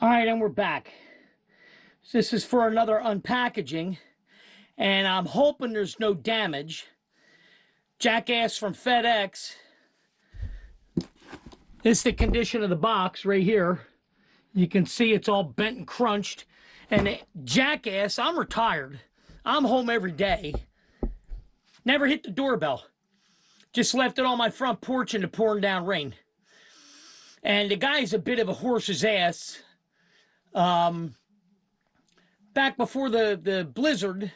All right, and we're back. So this is for another unpackaging, and I'm hoping there's no damage. Jackass from FedEx. This is the condition of the box right here. You can see it's all bent and crunched. And Jackass, I'm retired. I'm home every day. Never hit the doorbell. Just left it on my front porch in the pouring down rain. And the guy's a bit of a horse's ass. Back before the blizzard,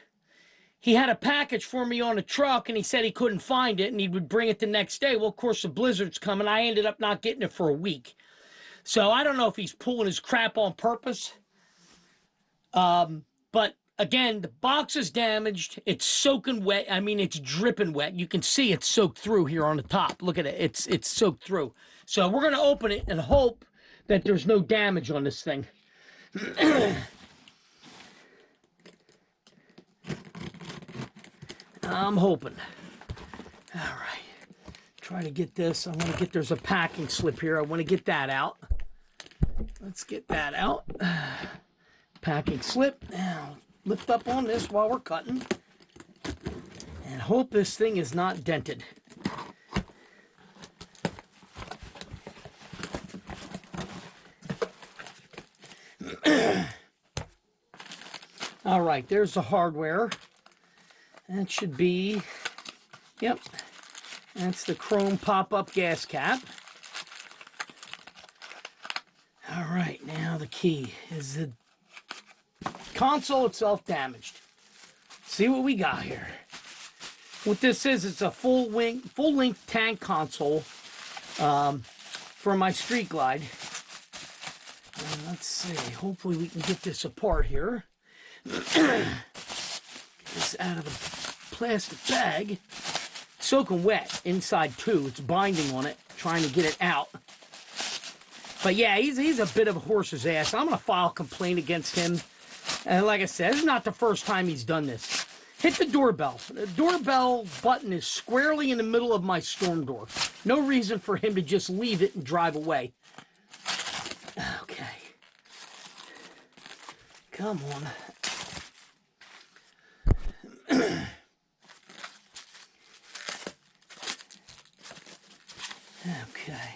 he had a package for me on a truck, and he said he couldn't find it, and he would bring it the next day. Well, of course, the blizzard's coming. I ended up not getting it for a week. So I don't know if he's pulling his crap on purpose. But again, the box is damaged. It's soaking wet. I mean, it's dripping wet. You can see it's soaked through here on the top. Look at it. It's soaked through. So we're going to open it and hope that there's no damage on this thing. I'm hoping. All right. Try to get this. I want to get, there's a packing slip here. I want to get that out. Let's get that out. Packing slip. Now, lift up on this while we're cutting. And hope this thing is not dented. All right, there's the hardware. That should be, yep, that's the chrome pop-up gas cap. All right, now the key is the console itself damaged. See what we got here. What this is, it's a full-length tank console for my Street Glide. Let's see, hopefully we can get this apart here. Get this out of the plastic bag. It's soaking wet inside too. It's binding on it, trying to get it out. But yeah, he's a bit of a horse's ass. I'm going to file a complaint against him. And like I said, this is not the first time he's done this. Hit the doorbell. The doorbell button is squarely in the middle of my storm door. No reason for him to just leave it and drive away. Okay. Come on. Okay.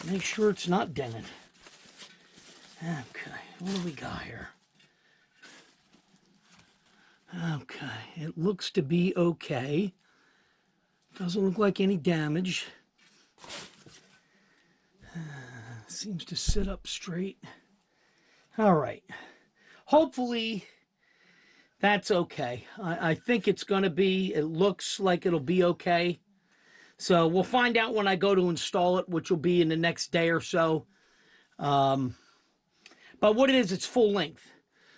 Make sure it's not dented. Okay. What do we got here? Okay. It looks to be okay. Doesn't look like any damage. Seems to sit up straight. All right. Hopefully that's okay. I think it's going to be, it looks like it'll be okay. So we'll find out when I go to install it, which will be in the next day or so. But what it is, it's full length.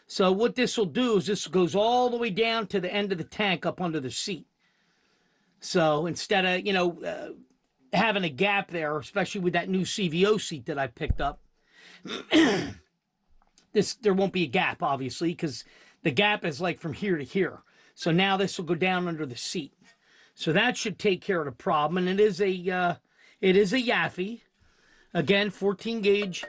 So what this will do is this goes all the way down to the end of the tank up under the seat. So instead of, you know, having a gap there, especially with that new CVO seat that I picked up, there won't be a gap, obviously, because the gap is like from here to here. So now this will go down under the seat. So that should take care of the problem. And it is a Yaffe. Again, 14 gauge.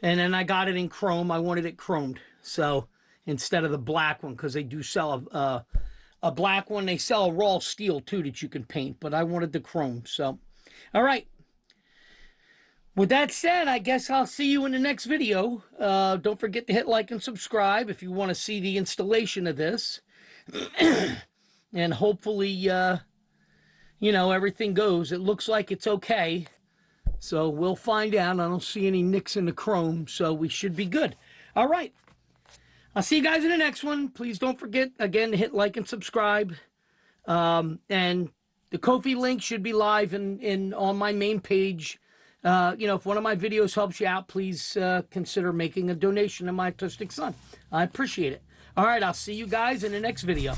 And then I got it in chrome. I wanted it chromed. So instead of the black one, because they do sell a black one. They sell a raw steel too that you can paint. But I wanted the chrome. So, all right. With that said, I guess I'll see you in the next video. Don't forget to hit like and subscribe if you want to see the installation of this. And hopefully, you know, everything goes. It looks like it's okay. So we'll find out. I don't see any nicks in the chrome, so we should be good. All right. I'll see you guys in the next one. Please don't forget, again, to hit like and subscribe. And the Ko-fi link should be live on my main page. You know, if one of my videos helps you out, please consider making a donation to my autistic son. I appreciate it. All right, I'll see you guys in the next video.